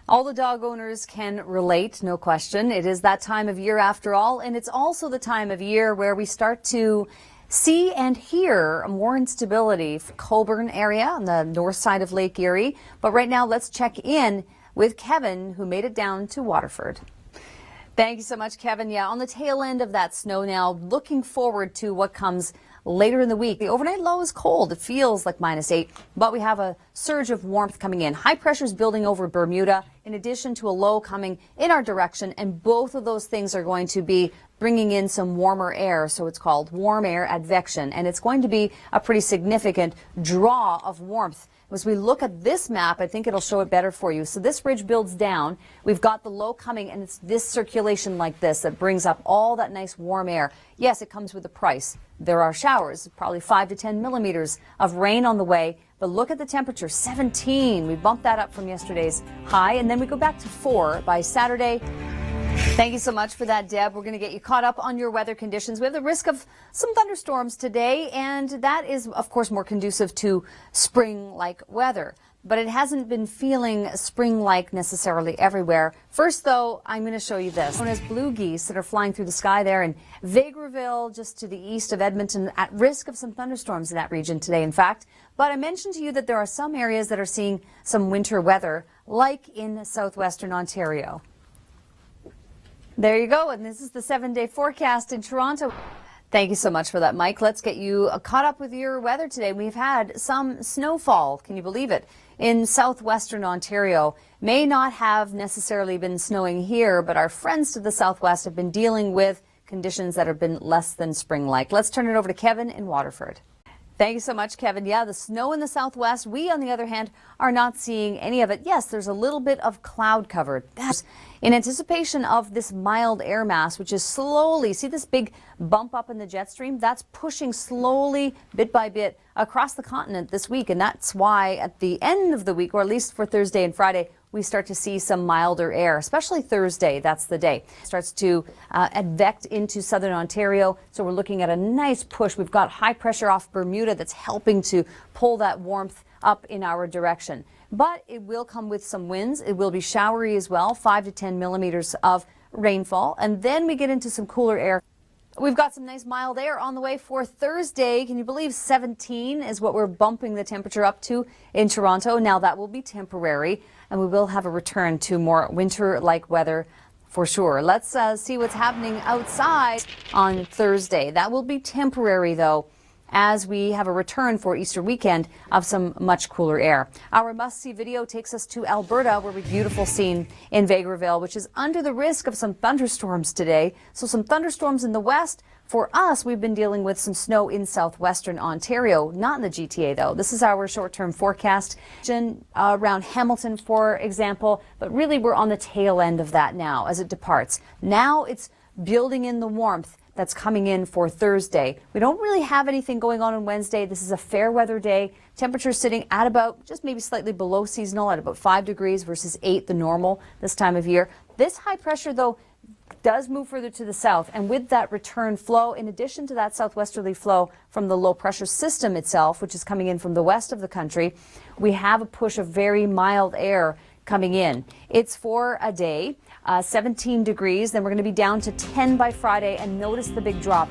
All the dog owners can relate, no question. It is that time of year after all, and it's also the time of year where we start to see and hear more instability for Cobourg area on the north side of Lake Erie. But right now, let's check in with Kevin, who made it down to Waterford. Thank you so much, Kevin. Yeah, on the tail end of that snow now, looking forward to what comes later in the week. The overnight low is cold. It feels like -8, but we have a surge of warmth coming in. High pressure is building over Bermuda, in addition to a low coming in our direction, and both of those things are going to be bringing in some warmer air, so it's called warm air advection, and it's going to be a pretty significant draw of warmth. As we look at this map, I think it'll show it better for you. So this ridge builds down. We've got the low coming, and it's this circulation like this that brings up all that nice warm air. Yes, it comes with a price. There are showers, probably 5 to 10 millimeters of rain on the way. But look at the temperature, 17. We bumped that up from yesterday's high, and then we go back to 4 by Saturday. Thank you so much for that, Deb. We're going to get you caught up on your weather conditions. We have the risk of some thunderstorms today, and that is, of course, more conducive to spring-like weather. But it hasn't been feeling spring-like necessarily everywhere. First, though, I'm going to show you this. Known as blue geese that are flying through the sky there in Vegreville, just to the east of Edmonton, at risk of some thunderstorms in that region today, in fact. But I mentioned to you that there are some areas that are seeing some winter weather, like in southwestern Ontario. There you go, and this is the 7-day forecast in Toronto. Thank you so much for that, Mike. Let's get you caught up with your weather today. We've had some snowfall, can you believe it, in southwestern Ontario. May not have necessarily been snowing here, but our friends to the southwest have been dealing with conditions that have been less than spring-like. Let's turn it over to Kevin in Waterford. Thank you so much, Kevin. Yeah, the snow in the southwest. We, on the other hand, are not seeing any of it. Yes, there's a little bit of cloud cover. That's in anticipation of this mild air mass, which is slowly, see this big bump up in the jet stream? That's pushing slowly, bit by bit, across the continent this week. And that's why at the end of the week, or at least for Thursday and Friday, we start to see some milder air, especially Thursday. That's the day. It starts to advect into southern Ontario. So we're looking at a nice push. We've got high pressure off Bermuda that's helping to pull that warmth up in our direction. But it will come with some winds. It will be showery as well, 5 to 10 millimeters of rainfall. And then we get into some cooler air. We've got some nice mild air on the way for Thursday. Can you believe 17 is what we're bumping the temperature up to in Toronto? Now that will be temporary, and we will have a return to more winter-like weather for sure. Let's see what's happening outside on Thursday. That will be temporary, though, as we have a return for Easter weekend of some much cooler air. Our must-see video takes us to Alberta, where we have a beautiful scene in Vegreville, which is under the risk of some thunderstorms today. So some thunderstorms in the west. For us, we've been dealing with some snow in southwestern Ontario, not in the GTA, though. This is our short-term forecast around Hamilton, for example. But really, we're on the tail end of that now as it departs. Now it's building in the warmth that's coming in for Thursday. We don't really have anything going on Wednesday. This is a fair weather day. Temperatures sitting at about just maybe slightly below seasonal at about 5 degrees versus 8, the normal this time of year. This high pressure, though, does move further to the south. And with that return flow, in addition to that southwesterly flow from the low pressure system itself, which is coming in from the west of the country, we have a push of very mild air coming in. It's for a day, 17 degrees. Then we're going to be down to 10 by Friday, and notice the big drop.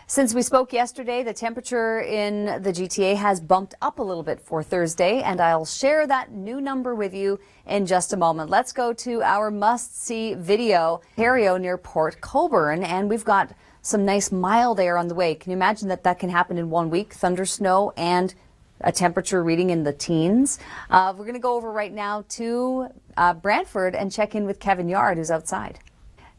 Since we spoke yesterday, the temperature in the GTA has bumped up a little bit for Thursday, and I'll share that new number with you in just a moment. Let's go to our must-see video, Ontario near Port Cobourg, and we've got some nice mild air on the way. Can you imagine that that can happen in 1 week? Thunder, snow, and a temperature reading in the teens. We're going to go over right now to Brantford and check in with Kevin Yard, who's outside.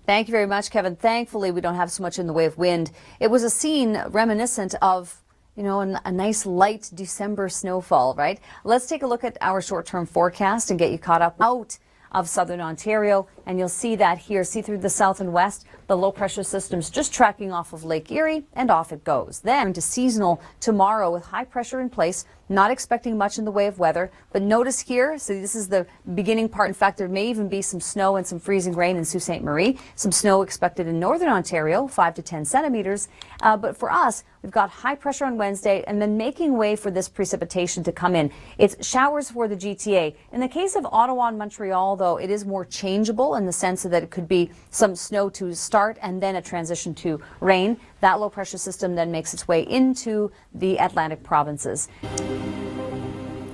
Thank you very much, Kevin. Thankfully, we don't have so much in the way of wind. It was a scene reminiscent of, you know, a nice light December snowfall, right? Let's take a look at our short-term forecast and get you caught up out of southern Ontario And you'll see that here, see through the south and west, the low pressure system's just tracking off of Lake Erie, and off it goes. Then into seasonal tomorrow with high pressure in place. Not expecting much in the way of weather, but notice here, so this is the beginning part. In fact, there may even be some snow and some freezing rain in Sault Ste. Marie. Some snow expected in northern Ontario, 5 to 10 centimeters. But for us, we've got high pressure on Wednesday and then making way for this precipitation to come in. It's showers for the GTA. In the case of Ottawa and Montreal, though, it is more changeable in the sense that it could be some snow to start and then a transition to rain. That low pressure system then makes its way into the Atlantic provinces.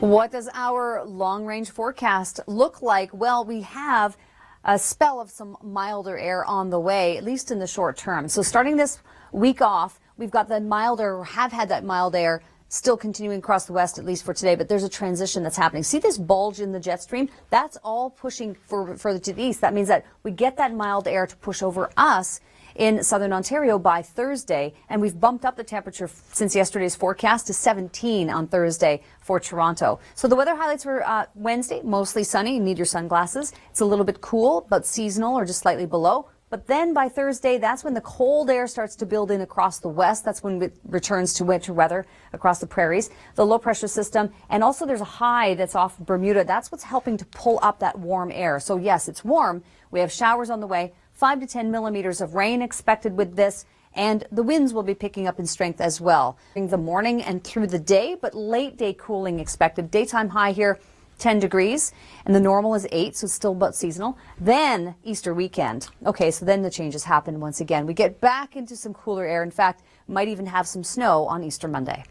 What does our long-range forecast look like? Well, we have a spell of some milder air on the way, at least in the short term. So starting this week off, we've got the milder, or have had that mild air still continuing across the west, at least for today, but there's a transition that's happening. See this bulge in the jet stream? That's all pushing further to the east. That means that we get that mild air to push over us in southern Ontario by Thursday, and we've bumped up the temperature since yesterday's forecast to 17 on Thursday for Toronto. So the weather highlights for Wednesday, mostly sunny. You need your sunglasses. It's a little bit cool, but seasonal or just slightly below. But then by Thursday, that's when the cold air starts to build in across the west. That's when it returns to winter weather across the prairies. The low pressure system, and also there's a high that's off Bermuda. That's what's helping to pull up that warm air. So yes, it's warm. We have showers on the way. 5 to 10 millimeters of rain expected with this, and the winds will be picking up in strength as well in the morning and through the day, but late day cooling expected. Daytime high here, 10 degrees, and the normal is 8, so it's still about seasonal. Then Easter weekend. Okay, so then the changes happen once again. We get back into some cooler air. In fact, might even have some snow on Easter Monday.